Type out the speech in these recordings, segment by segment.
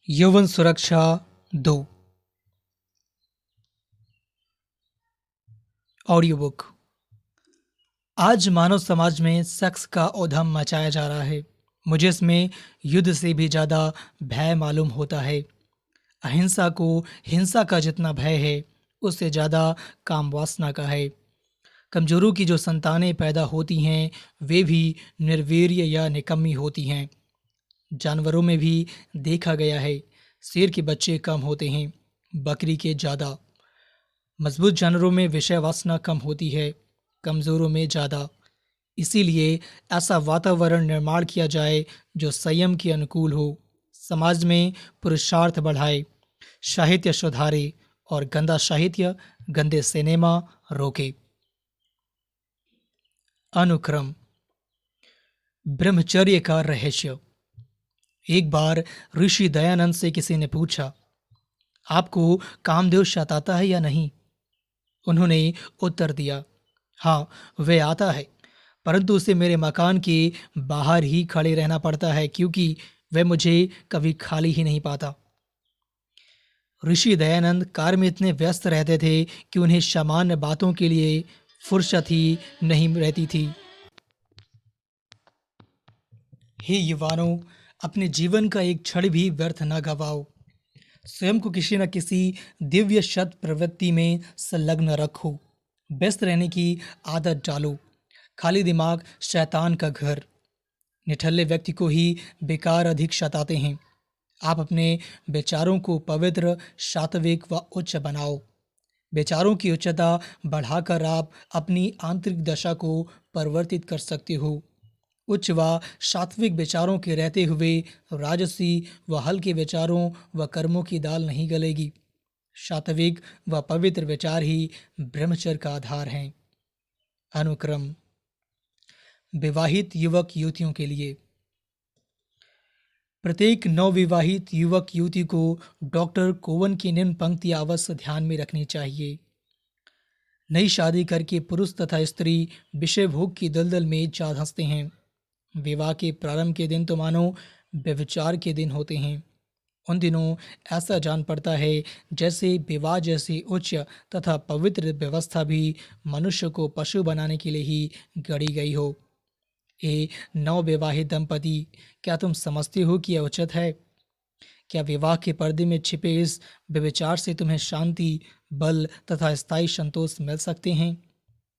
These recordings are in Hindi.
यौवन सुरक्षा 2 ऑडियो बुक। आज मानव समाज में सेक्स का उधम मचाया जा रहा है। मुझे इसमें युद्ध से भी ज़्यादा भय मालूम होता है। अहिंसा को हिंसा का जितना भय है, उससे ज़्यादा काम वासना का है। कमज़ोरों की जो संतानें पैदा होती हैं, वे भी निर्वीर्य या निकम्मी होती हैं। जानवरों में भी देखा गया है, शेर के बच्चे कम होते हैं, बकरी के ज़्यादा। मजबूत जानवरों में विषय वासना कम होती है, कमज़ोरों में ज़्यादा। इसीलिए ऐसा वातावरण निर्माण किया जाए जो संयम के अनुकूल हो, समाज में पुरुषार्थ बढ़ाए, साहित्य सुधारे और गंदा साहित्य, गंदे सिनेमा रोके। अनुक्रम। ब्रह्मचर्य का रहस्य। एक बार ऋषि दयानंद से किसी ने पूछा, आपको कामदेव सताता है या नहीं? उन्होंने उत्तर दिया, हाँ, वह आता है, परंतु उसे मेरे मकान के बाहर ही खड़े रहना पड़ता है, क्योंकि वह मुझे कभी खाली ही नहीं पाता। ऋषि दयानंद कार्य में इतने व्यस्त रहते थे कि उन्हें सामान्य बातों के लिए फुर्सत ही नहीं रहती थी। हे युवानों, अपने जीवन का एक क्षण भी व्यर्थ न गवाओ। स्वयं को किसी न किसी दिव्य शत प्रवृत्ति में संलग्न रखो। व्यस्त रहने की आदत डालो। खाली दिमाग शैतान का घर। निठल्ले व्यक्ति को ही बेकार अधिक सताते हैं। आप अपने विचारों को पवित्र, सात्विक व उच्च बनाओ। विचारों की उच्चता बढ़ाकर आप अपनी आंतरिक दशा को परिवर्तित कर सकते हो। उच्च व सात्विक विचारों के रहते हुए राजसी व हल्के विचारों व कर्मों की दाल नहीं गलेगी। सात्विक व पवित्र विचार ही ब्रह्मचर्य का आधार हैं। अनुक्रम। विवाहित युवक युवतियों के लिए। प्रत्येक नवविवाहित युवक युवती को डॉक्टर कोवन की निम्न पंक्तियां अवश्य ध्यान में रखनी चाहिए। नई शादी करके पुरुष तथा स्त्री विषय भोग की दलदल में जा धंसते हैं। विवाह के प्रारंभ के दिन तो मानो व्यभिचार के दिन होते हैं। उन दिनों ऐसा जान पड़ता है जैसे विवाह जैसी उच्च तथा पवित्र व्यवस्था भी मनुष्य को पशु बनाने के लिए ही गढ़ी गई हो। ये नवविवाहित दंपति, क्या तुम समझते हो कि यह उचित है? क्या विवाह के पर्दे में छिपे इस व्यभिचार से तुम्हें शांति, बल तथा स्थायी संतोष मिल सकते हैं?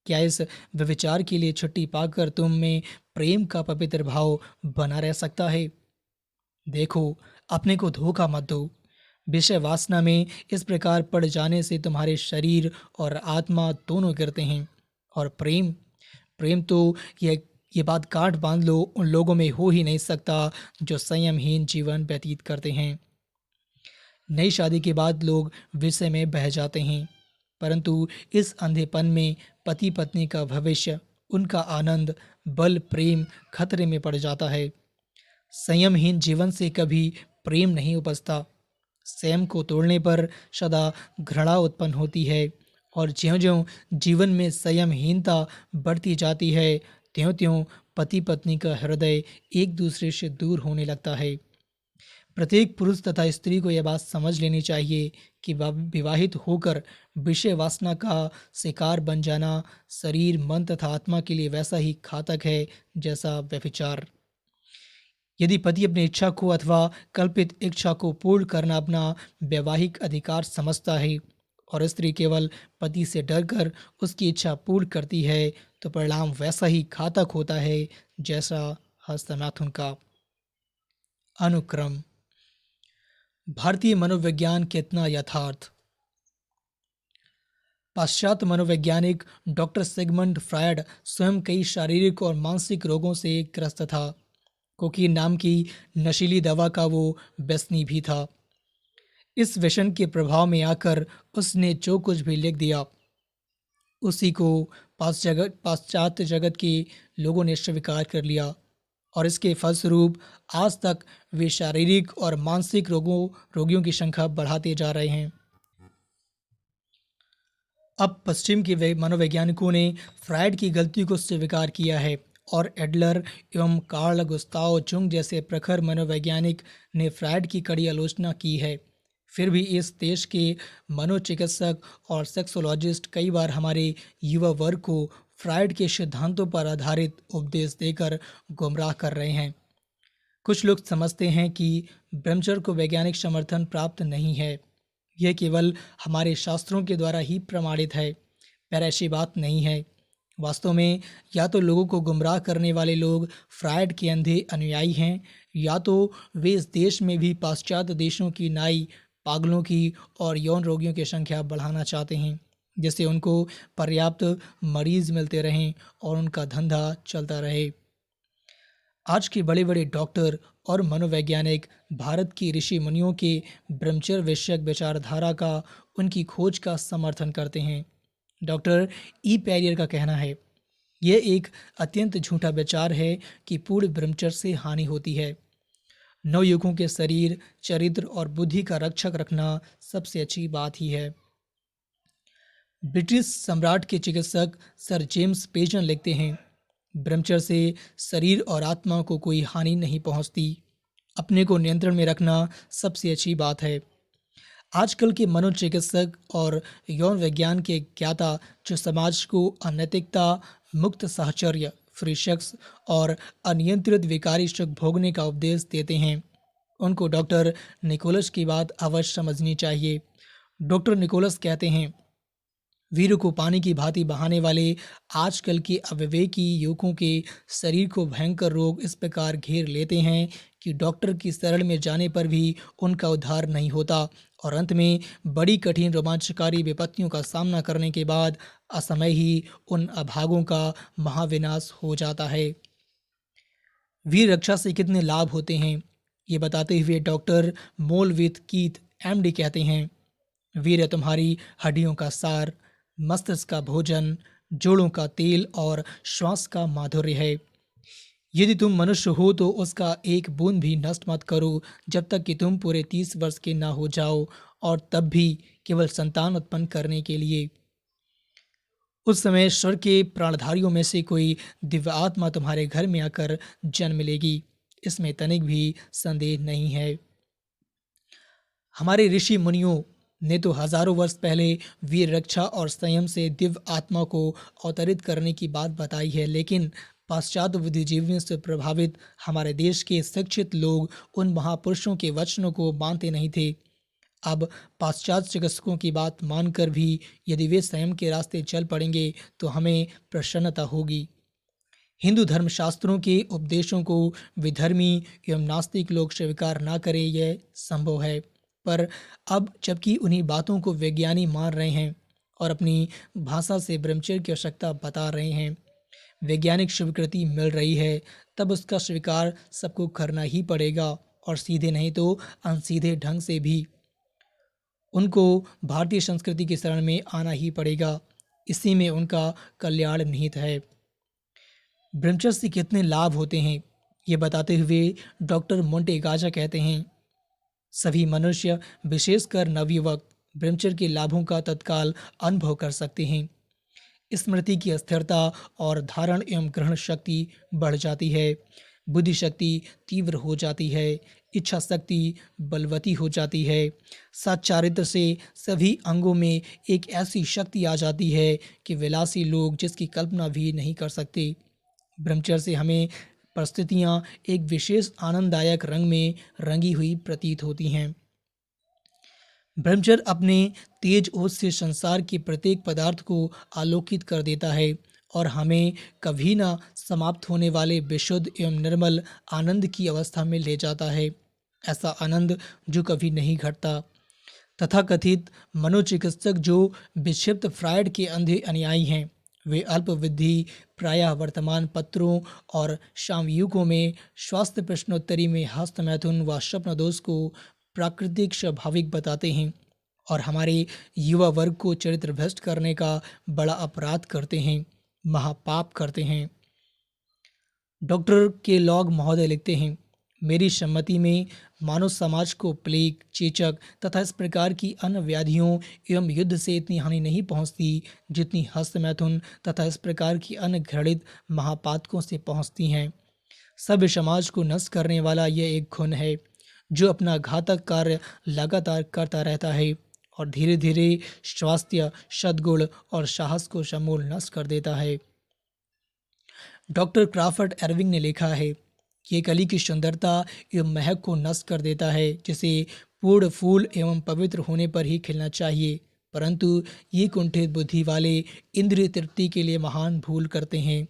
क्या इस व्यभिचार के लिए छुट्टी पाकर तुम में प्रेम का पवित्र भाव बना रह सकता है? देखो, अपने को धोखा मत दो। विषय वासना में इस प्रकार पड़ जाने से तुम्हारे शरीर और आत्मा दोनों गिरते हैं। और प्रेम प्रेम तो ये बात गांठ बांध लो, उन लोगों में हो ही नहीं सकता जो संयमहीन जीवन व्यतीत करते हैं। नई शादी के बाद लोग विषय में बह जाते हैं, परंतु इस अंधेपन में पति पत्नी का भविष्य, उनका आनंद, बल, प्रेम खतरे में पड़ जाता है। संयमहीन जीवन से कभी प्रेम नहीं उपजता। संयम को तोड़ने पर सदा घृणा उत्पन्न होती है, और ज्यों-ज्यों जीवन में संयमहीनता बढ़ती जाती है, त्यों-त्यों पति पत्नी का हृदय एक दूसरे से दूर होने लगता है। प्रत्येक पुरुष तथा स्त्री को यह बात समझ लेनी चाहिए कि विवाहित होकर विषय वासना का शिकार बन जाना शरीर, मन तथा आत्मा के लिए वैसा ही घातक है जैसा व्यभिचार। यदि पति अपनी इच्छा को अथवा कल्पित इच्छा को पूर्ण करना अपना वैवाहिक अधिकार समझता है और स्त्री केवल पति से डरकर उसकी इच्छा पूर्ण करती है, तो परिणाम वैसा ही घातक होता है जैसा हस्तमैथुन का। अनुक्रम। भारतीय मनोविज्ञान कितना यथार्थ। पाश्चात्य मनोवैज्ञानिक डॉक्टर सिगमंड फ्रायड स्वयं कई शारीरिक और मानसिक रोगों से ग्रस्त था। कोकीन नाम की नशीली दवा का वो व्यसनी भी था। इस व्यसन के प्रभाव में आकर उसने जो कुछ भी लिख दिया, उसी को पाश्चात्य जगत के लोगों ने स्वीकार कर लिया, और इसके फलस्वरूप आज तक वे शारीरिक और मानसिक रोगियों की संख्या बढ़ाते जा रहे हैं। अब पश्चिम के मनोवैज्ञानिकों ने फ्रायड की गलती को स्वीकार किया है और एडलर एवं कार्ल गुस्ताव जुंग जैसे प्रखर मनोवैज्ञानिक ने फ्रायड की कड़ी आलोचना की है। फिर भी इस देश के मनोचिकित्सक और सेक्सोलॉजिस्ट कई बार हमारे युवा वर्ग को फ्रायड के सिद्धांतों पर आधारित उपदेश देकर गुमराह कर रहे हैं। कुछ लोग समझते हैं कि ब्रह्मचर्य को वैज्ञानिक समर्थन प्राप्त नहीं है, यह केवल हमारे शास्त्रों के द्वारा ही प्रमाणित है, पर ऐसी बात नहीं है। वास्तव में या तो लोगों को गुमराह करने वाले लोग फ्रायड के अंधे अनुयायी हैं, या तो वे इस देश में भी पाश्चात्य देशों की नाई पागलों की और यौन रोगियों की संख्या बढ़ाना चाहते हैं, जिससे उनको पर्याप्त मरीज मिलते रहें और उनका धंधा चलता रहे। आज के बड़े बड़े डॉक्टर और मनोवैज्ञानिक भारत की ऋषि मुनियों के ब्रह्मचर्य विषयक विचारधारा का, उनकी खोज का समर्थन करते हैं। डॉक्टर ई पैरियर का कहना है, यह एक अत्यंत झूठा विचार है कि पूर्ण ब्रह्मचर्य से हानि होती है। नवयुवकों के शरीर, चरित्र और बुद्धि का रक्षक रखना सबसे अच्छी बात ही है। ब्रिटिश सम्राट के चिकित्सक सर जेम्स पेजन लिखते हैं, ब्रह्मचर्य से शरीर और आत्मा को कोई हानि नहीं पहुंचती। अपने को नियंत्रण में रखना सबसे अच्छी बात है। आजकल के मनोचिकित्सक और यौन विज्ञान के ज्ञाता जो समाज को अनैतिकता, मुक्त साहचर्य, फ्री सेक्स और अनियंत्रित विकारी सुख भोगने का उपदेश देते हैं, उनको डॉक्टर निकोलस की बात अवश्य समझनी चाहिए। डॉक्टर निकोलस कहते हैं, वीर को पानी की भांति बहाने वाले आजकल के अविवेकी युवकों के शरीर को भयंकर रोग इस प्रकार घेर लेते हैं कि डॉक्टर की शरण में जाने पर भी उनका उद्धार नहीं होता और अंत में बड़ी कठिन रोमांचकारी विपत्तियों का सामना करने के बाद असमय ही उन अभागों का महाविनाश हो जाता है। वीर रक्षा से कितने लाभ होते हैं, ये बताते हुए डॉक्टर मोलविथ कीथ एमडी कहते हैं, वीर है तुम्हारी हड्डियों का सार, मस्तिष्क का भोजन, जोड़ों का तेल और श्वास का माधुर्य है। यदि तुम मनुष्य हो तो उसका एक बूंद भी नष्ट मत करो जब तक कि तुम पूरे 30 वर्ष के ना हो जाओ, और तब भी केवल संतान उत्पन्न करने के लिए। उस समय स्वर्ग के प्राणधारियों में से कोई दिव्य आत्मा तुम्हारे घर में आकर जन्म लेगी, इसमें तनिक भी संदेह नहीं है। हमारे ऋषि मुनियों ने तो हजारों वर्ष पहले वीर रक्षा और संयम से दिव्य आत्मा को अवतरित करने की बात बताई है, लेकिन पाश्चात्य बुद्धिजीवियों से प्रभावित हमारे देश के शिक्षित लोग उन महापुरुषों के वचनों को मानते नहीं थे। अब पाश्चात्य चिकित्सकों की बात मानकर भी यदि वे संयम के रास्ते चल पड़ेंगे तो हमें प्रसन्नता होगी। हिंदू धर्मशास्त्रों के उपदेशों को विधर्मी एवं नास्तिक लोग स्वीकार ना करें, यह संभव है, पर अब जबकि उन्हीं बातों को वैज्ञानिक मान रहे हैं और अपनी भाषा से ब्रह्मचर्य की आवश्यकता बता रहे हैं, वैज्ञानिक स्वीकृति मिल रही है, तब उसका स्वीकार सबको करना ही पड़ेगा, और सीधे नहीं तो अनसीधे ढंग से भी उनको भारतीय संस्कृति की शरण में आना ही पड़ेगा। इसी में उनका कल्याण निहित है। ब्रह्मचर्य से कितने लाभ होते हैं, ये बताते हुए डॉक्टर मोंटेगाजा कहते हैं, सभी मनुष्य विशेषकर नवयुवक ब्रह्मचर्य के लाभों का तत्काल अनुभव कर सकते हैं। स्मृति की अस्थिरता और धारण एवं ग्रहण शक्ति बढ़ जाती है, बुद्धि शक्ति तीव्र हो जाती है, इच्छा शक्ति बलवती हो जाती है, सच्चारित्र से सभी अंगों में एक ऐसी शक्ति आ जाती है कि विलासी लोग जिसकी कल्पना भी नहीं कर सकते। ब्रह्मचर्य से हमें परिस्थितियाँ एक विशेष आनंददायक रंग में रंगी हुई प्रतीत होती हैं। ब्रह्मचर्य अपने तेज ओज से संसार के प्रत्येक पदार्थ को आलोकित कर देता है और हमें कभी ना समाप्त होने वाले विशुद्ध एवं निर्मल आनंद की अवस्था में ले जाता है, ऐसा आनंद जो कभी नहीं घटता। तथाकथित मनोचिकित्सक जो विक्षिप्त फ्रायड के अंधे अनुयायी हैं, वे अल्पविधि प्रायः वर्तमान पत्रों और सामयिकों में स्वास्थ्य प्रश्नोत्तरी में हस्तमैथुन व स्वप्न दोष को प्राकृतिक स्वाभाविक बताते हैं और हमारे युवा वर्ग को चरित्र भ्रष्ट करने का बड़ा अपराध करते हैं, महापाप करते हैं। डॉक्टर के लॉग महोदय लिखते हैं, मेरी सम्मति में मानव समाज को प्लेग, चेचक तथा इस प्रकार की अन्य व्याधियों एवं युद्ध से इतनी हानि नहीं पहुंचती जितनी हस्तमैथुन तथा इस प्रकार की अन्य घृणित महापातकों से पहुंचती हैं। सभ्य समाज को नष्ट करने वाला यह एक खून है जो अपना घातक कार्य लगातार करता रहता है और धीरे धीरे स्वास्थ्य, सद्गुण और साहस को समूल नष्ट कर देता है। डॉक्टर क्राफर्ड एर्विंग ने लिखा है कि ये कली की सुंदरता एवं महक को नष्ट कर देता है जिसे पूर्ण फूल एवं पवित्र होने पर ही खिलना चाहिए, परंतु ये कुंठित बुद्धि वाले इंद्रिय तृप्ति के लिए महान भूल करते हैं।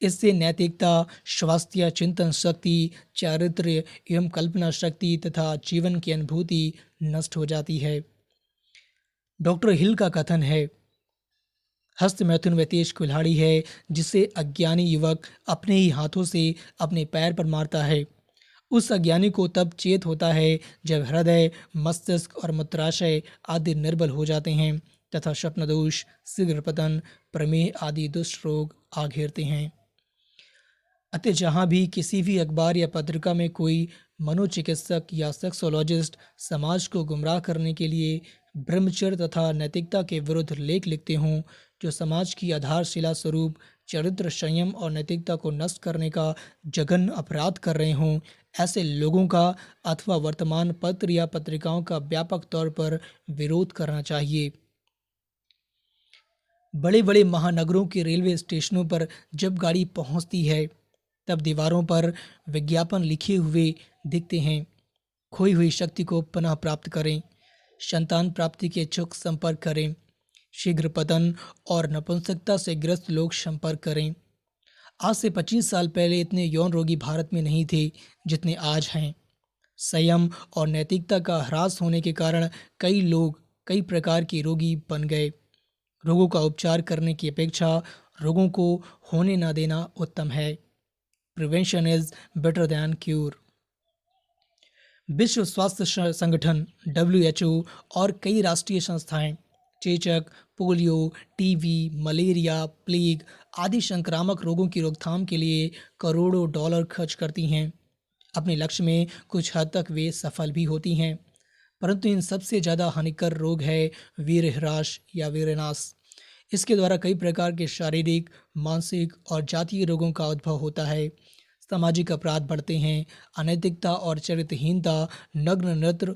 इससे नैतिकता, स्वास्थ्य, चिंतन शक्ति, चारित्र्य एवं कल्पना शक्ति तथा जीवन की अनुभूति नष्ट हो जाती है। डॉक्टर हिल का कथन है, हस्तमैथुन वह तेज कुल्हाड़ी है जिसे अज्ञानी युवक अपने ही हाथों से अपने पैर पर मारता है। उस अज्ञानी को तब चेत होता है जब हृदय, मस्तिष्क और मूत्राशय आदि निर्बल हो जाते हैं तथा स्वप्नदोष, शीघ्र पतन, प्रमेह आदि दुष्ट रोग आ घेरते हैं। अतः जहाँ भी किसी भी अखबार या पत्रिका में कोई मनोचिकित्सक या सेक्सोलॉजिस्ट समाज को गुमराह करने के लिए ब्रह्मचर्य तथा नैतिकता के विरुद्ध लेख लिखते हों, जो समाज की आधारशिला स्वरूप चरित्र, संयम और नैतिकता को नष्ट करने का जघन्य अपराध कर रहे हों, ऐसे लोगों का अथवा वर्तमान पत्र या पत्रिकाओं का व्यापक तौर पर विरोध करना चाहिए। बड़े बड़े महानगरों के रेलवे स्टेशनों पर जब गाड़ी पहुंचती है तब दीवारों पर विज्ञापन लिखे हुए दिखते हैं, खोई हुई शक्ति को पुनः प्राप्त करें, संतान प्राप्ति के इच्छुक संपर्क करें, शीघ्र पतन और नपुंसकता से ग्रस्त लोग संपर्क करें। आज से 25 साल पहले इतने यौन रोगी भारत में नहीं थे जितने आज हैं। संयम और नैतिकता का ह्रास होने के कारण कई लोग कई प्रकार के रोगी बन गए। रोगों का उपचार करने की अपेक्षा रोगों को होने न देना उत्तम है। Prevention is better than cure. विश्व स्वास्थ्य संगठन WHO और कई राष्ट्रीय संस्थाएं चेचक, पोलियो, टीबी, मलेरिया, प्लेग आदि संक्रामक रोगों की रोकथाम के लिए करोड़ों डॉलर खर्च करती हैं। अपने लक्ष्य में कुछ हद तक वे सफल भी होती हैं, परंतु इन सबसे ज़्यादा हानिकर रोग है वीरह्रास या वीरनाश। इसके द्वारा कई प्रकार के शारीरिक, मानसिक और जातीय रोगों का उद्भव होता है। सामाजिक अपराध बढ़ते हैं, अनैतिकता और चरित्रहीनता नग्न नृत्य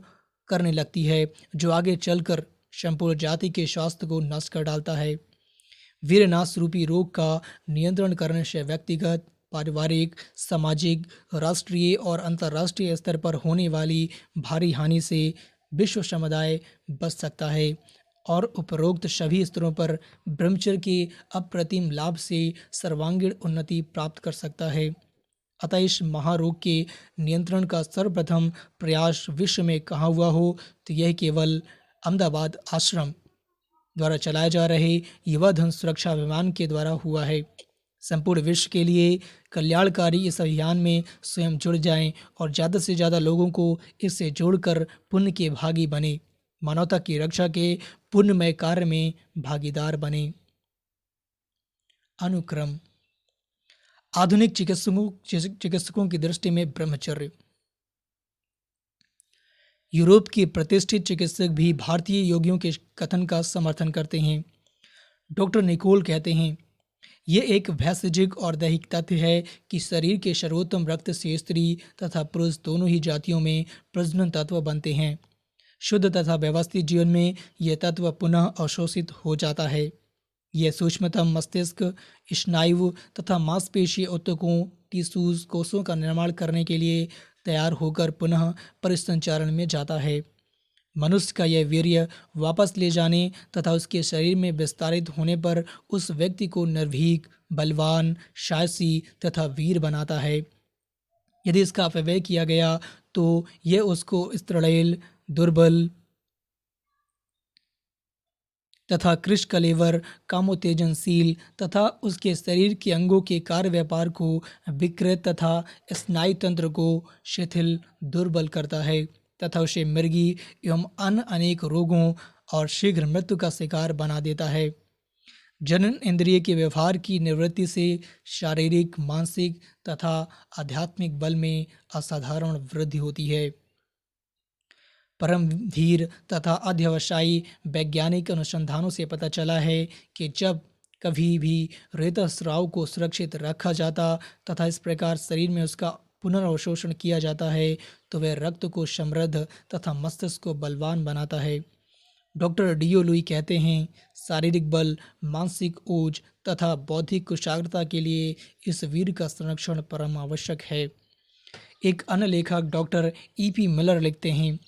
करने लगती है, जो आगे चलकर संपूर्ण जाति के स्वास्थ्य को नष्ट कर डालता है। वीरनाश रूपी रोग का नियंत्रण करने से व्यक्तिगत, पारिवारिक, सामाजिक, राष्ट्रीय और अंतर्राष्ट्रीय स्तर पर होने वाली भारी हानि से विश्व समुदाय बच सकता है और उपरोक्त सभी स्तरों पर ब्रह्मचर्य के अप्रतिम लाभ से सर्वांगीण उन्नति प्राप्त कर सकता है। अतः इस महारोग के नियंत्रण का सर्वप्रथम प्रयास विश्व में कहाँ हुआ हो तो यह केवल अहमदाबाद आश्रम द्वारा चलाए जा रहे युवा धन सुरक्षा अभियान के द्वारा हुआ है। संपूर्ण विश्व के लिए कल्याणकारी इस अभियान में स्वयं जुड़ जाएं और ज़्यादा से ज़्यादा लोगों को इससे जोड़कर पुण्य के भागी बने, मानवता की रक्षा के पुण्यमय कार्य में भागीदार बने। अनुक्रम आधुनिक चिकित्सकों की दृष्टि में ब्रह्मचर्य। यूरोप के प्रतिष्ठित चिकित्सक भी भारतीय योगियों के कथन का समर्थन करते हैं। डॉक्टर निकोल कहते हैं, ये एक भैषजिक और दैहिक तथ्य है कि शरीर के सर्वोत्तम रक्त से स्त्री तथा पुरुष दोनों ही जातियों में प्रजनन तत्व बनते हैं। शुद्ध तथा व्यवस्थित जीवन में यह तत्व पुनः अवशोषित हो जाता है। यह सूक्ष्मतम मस्तिष्क, स्नायु तथा मांसपेशीय ऊतकों, टिश्यूज, कोषों का निर्माण करने के लिए तैयार होकर पुनः परिसंचारण में जाता है। मनुष्य का यह वीर्य वापस ले जाने तथा उसके शरीर में विस्तारित होने पर उस व्यक्ति को निर्भीक, बलवान, साहसी तथा वीर बनाता है। यदि इसका अपव्यय किया गया तो यह उसको स्त्रील, दुर्बल तथा कृश कलेवर, कामोत्तेजनशील तथा उसके शरीर के अंगों के कार्य व्यापार को विकृत तथा स्नायु तंत्र को शिथिल, दुर्बल करता है तथा उसे मृगी एवं अन्य अनेक रोगों और शीघ्र मृत्यु का शिकार बना देता है। जनन इंद्रिय के व्यवहार की निवृत्ति से शारीरिक, मानसिक तथा आध्यात्मिक बल में असाधारण वृद्धि होती है। परम धीर तथा अध्यवसायी वैज्ञानिक अनुसंधानों से पता चला है कि जब कभी भी रेतस्राव को सुरक्षित रखा जाता तथा इस प्रकार शरीर में उसका पुनर्अवशोषण किया जाता है तो वह रक्त को समृद्ध तथा मस्तिष्क को बलवान बनाता है। डॉक्टर डीओ लुई कहते हैं, शारीरिक बल, मानसिक ओज तथा बौद्धिक कुशाग्रता के लिए इस वीर का संरक्षण परम आवश्यक है। एक अन्य लेखक डॉक्टर ईपी मिलर लिखते हैं,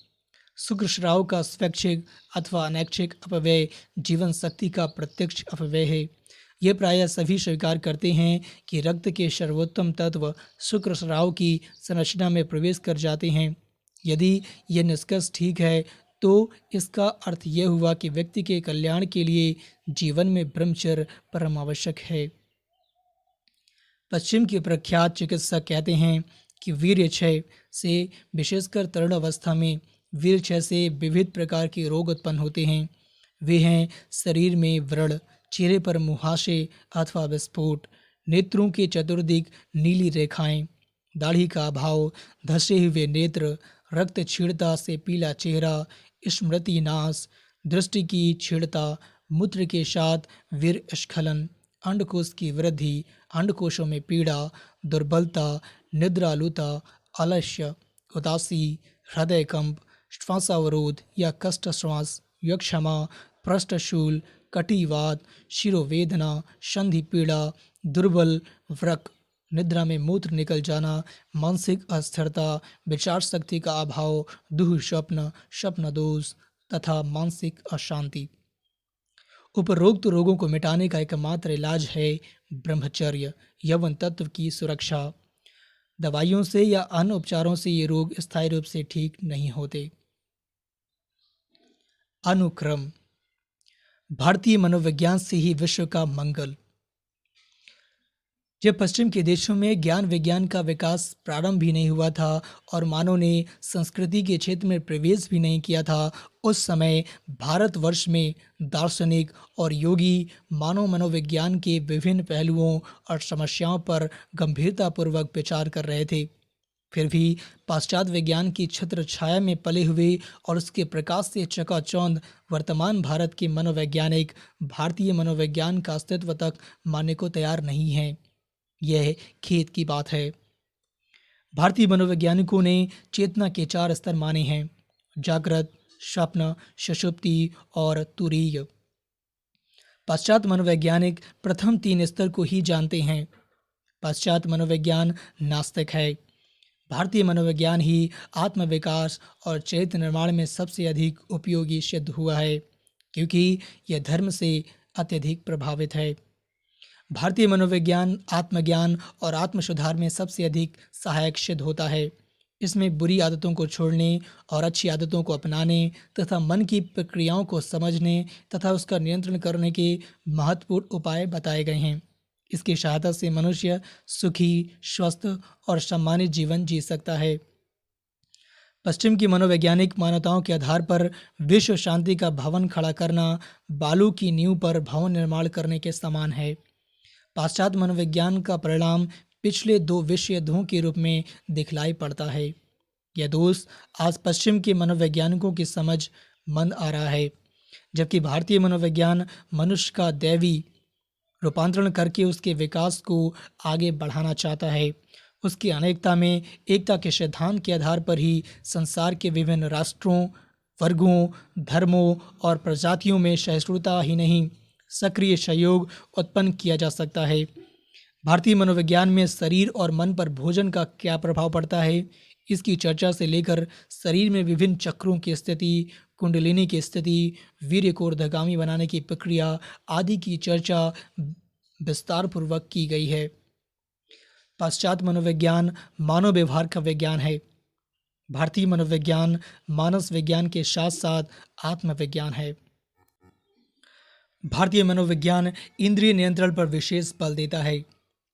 शुक्रस्राव का स्वैच्छिक अथवा अनैच्छिक अपव्यय जीवन शक्ति का प्रत्यक्ष अपव्यय है। ये प्रायः सभी स्वीकार करते हैं कि रक्त के सर्वोत्तम तत्व शुक्रस्राव की संरचना में प्रवेश कर जाते हैं। यदि यह निष्कर्ष ठीक है तो इसका अर्थ यह हुआ कि व्यक्ति के कल्याण के लिए जीवन में ब्रह्मचर्य परम आवश्यक है। पश्चिम के प्रख्यात चिकित्सक कहते हैं कि वीर्य क्षय से, विशेषकर तरुण अवस्था में वीर्य क्षय से विविध प्रकार के रोग उत्पन्न होते हैं। वे हैं शरीर में व्रण, चेहरे पर मुहासे अथवा विस्फोट, नेत्रों के चतुर्दिक नीली रेखाएं, दाढ़ी का अभाव, धसे हुए नेत्र, रक्त क्षीणता से पीला चेहरा, स्मृति नाश, दृष्टि की क्षीणता, मूत्र के साथ वीर्य स्खलन, अंडकोश की वृद्धि, अंडकोशों में पीड़ा, दुर्बलता, निद्रालुता, आलस्य, उदासी, हृदय कंप, श्वासावरोध या कष्ट श्वास, यक्षमा, पृष्ठशूल, कटिवात, शिरोवेदना, संधि पीड़ा, दुर्बल वृक, निद्रा में मूत्र निकल जाना, मानसिक अस्थिरता, विचार शक्ति का अभाव, दुःस्वप्न, स्वप्न दोष तथा मानसिक अशांति। उपरोक्त रोगों को मिटाने का एकमात्र इलाज है ब्रह्मचर्य, यौवन तत्व की सुरक्षा। दवाइयों से या अन्य उपचारों से ये रोग स्थायी रूप से ठीक नहीं होते। अनुक्रम, भारतीय मनोविज्ञान से ही विश्व का मंगल। जब पश्चिम के देशों में ज्ञान विज्ञान का विकास प्रारंभ भी नहीं हुआ था और मानव ने संस्कृति के क्षेत्र में प्रवेश भी नहीं किया था, उस समय भारतवर्ष में दार्शनिक और योगी मानव मनोविज्ञान के विभिन्न पहलुओं और समस्याओं पर गंभीरतापूर्वक विचार कर रहे थे। फिर भी पाश्चात्य विज्ञान की छत्र छाया में पले हुए और उसके प्रकाश से चकाचौंध वर्तमान भारत के मनोवैज्ञानिक भारतीय मनोविज्ञान का अस्तित्व तक मानने को तैयार नहीं हैं। यह खेद की बात है। भारतीय मनोवैज्ञानिकों ने चेतना के 4 स्तर माने हैं: जागृत, स्वप्न, सुषुप्ति और तुरीय। पाश्चात्य मनोवैज्ञानिक प्रथम 3 स्तर को ही जानते हैं। पाश्चात्य मनोविज्ञान नास्तिक है। भारतीय मनोविज्ञान ही आत्मविकास और चरित्र निर्माण में सबसे अधिक उपयोगी सिद्ध हुआ है, क्योंकि यह धर्म से अत्यधिक प्रभावित है। भारतीय मनोविज्ञान आत्मज्ञान और आत्मसुधार में सबसे अधिक सहायक सिद्ध होता है। इसमें बुरी आदतों को छोड़ने और अच्छी आदतों को अपनाने तथा मन की प्रक्रियाओं को समझने तथा उसका नियंत्रण करने के महत्वपूर्ण उपाय बताए गए हैं। इसकी सहायता से मनुष्य सुखी, स्वस्थ और सम्मानित जीवन जी सकता है। पश्चिम की मनोवैज्ञानिक मान्यताओं के आधार पर विश्व शांति का भवन खड़ा करना बालू की नींव पर भवन निर्माण करने के समान है। पाश्चात्य मनोविज्ञान का परिणाम पिछले 2 विश्व युद्धों के रूप में दिखलाई पड़ता है। यह दोष आज पश्चिम के मनोवैज्ञानिकों की समझ मंद आ रहा है, जबकि भारतीय मनोविज्ञान मनुष्य का दैवी रूपांतरण करके उसके विकास को आगे बढ़ाना चाहता है। उसकी अनेकता में एकता के सिद्धांत के आधार पर ही संसार के विभिन्न राष्ट्रों, वर्गों, धर्मों और प्रजातियों में सहिष्णुता ही नहीं, सक्रिय सहयोग उत्पन्न किया जा सकता है। भारतीय मनोविज्ञान में शरीर और मन पर भोजन का क्या प्रभाव पड़ता है, इसकी चर्चा से लेकर शरीर में विभिन्न चक्रों की स्थिति, कुंडलिनी की स्थिति, वीर्य को ऊर्ध्वगामी बनाने की प्रक्रिया आदि की चर्चा विस्तार पूर्वक की गई है। पाश्चात्य मनोविज्ञान मानव व्यवहार का विज्ञान है। भारतीय मनोविज्ञान मानस विज्ञान के साथ साथ आत्मविज्ञान है। भारतीय मनोविज्ञान इंद्रिय नियंत्रण पर विशेष बल देता है,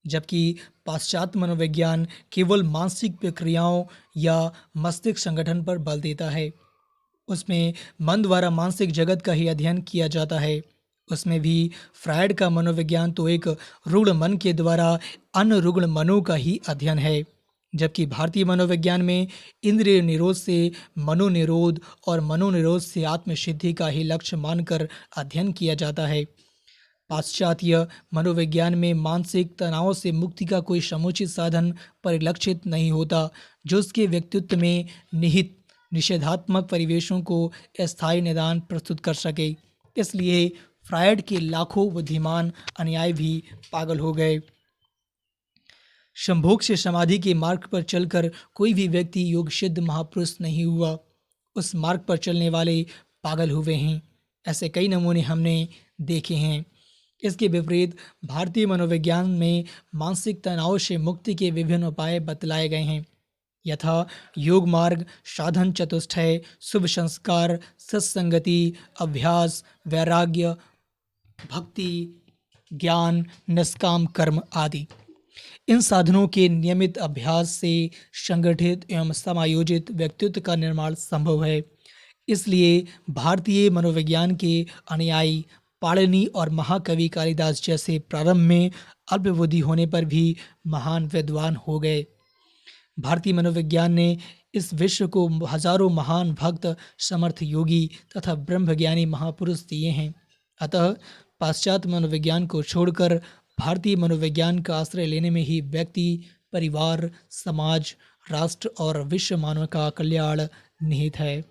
जबकि पाश्चात्य मनोविज्ञान केवल मानसिक प्रक्रियाओं या मस्तिष्क संगठन पर बल देता है। उसमें मन द्वारा मानसिक जगत का ही अध्ययन किया जाता है। उसमें भी फ्रायड का मनोविज्ञान तो एक रुग्ण मन के द्वारा अन्य रुग्ण मनों का ही अध्ययन है, जबकि भारतीय मनोविज्ञान में इंद्रिय निरोध से मनोनिरोध और मनोनिरोध से आत्मसिद्धि का ही लक्ष्य मानकर अध्ययन किया जाता है। पाश्चात्य मनोविज्ञान में मानसिक तनाव से मुक्ति का कोई समुचित साधन परिलक्षित नहीं होता जो उसके व्यक्तित्व में निहित निषेधात्मक परिवेशों को अस्थायी निदान प्रस्तुत कर सके। इसलिए फ्रायड के लाखों बुद्धिमान अनुयायी भी पागल हो गए। संभोग से समाधि के मार्ग पर चलकर कोई भी व्यक्ति योग सिद्ध महापुरुष नहीं हुआ, उस मार्ग पर चलने वाले पागल हुए हैं। ऐसे कई नमूने हमने देखे हैं। इसके विपरीत भारतीय मनोविज्ञान में मानसिक तनाव से मुक्ति के विभिन्न उपाय बतलाए गए हैं, यथा योग मार्ग, साधन चतुष्टय, शुभ संस्कार, सत्संगति, अभ्यास, वैराग्य, भक्ति, ज्ञान, निष्काम कर्म आदि। इन साधनों के नियमित अभ्यास से संगठित एवं समायोजित व्यक्तित्व का निर्माण संभव है। इसलिए भारतीय मनोविज्ञान के अनुयायी पाणिनि और महाकवि कालिदास जैसे प्रारंभ में अल्पबुद्धि होने पर भी महान विद्वान हो गए। भारतीय मनोविज्ञान ने इस विश्व को हजारों महान भक्त, समर्थ योगी तथा ब्रह्मज्ञानी महापुरुष दिए हैं। अतः पाश्चात्य मनोविज्ञान को छोड़कर भारतीय मनोविज्ञान का आश्रय लेने में ही व्यक्ति, परिवार, समाज, राष्ट्र और विश्व मानव का कल्याण निहित है।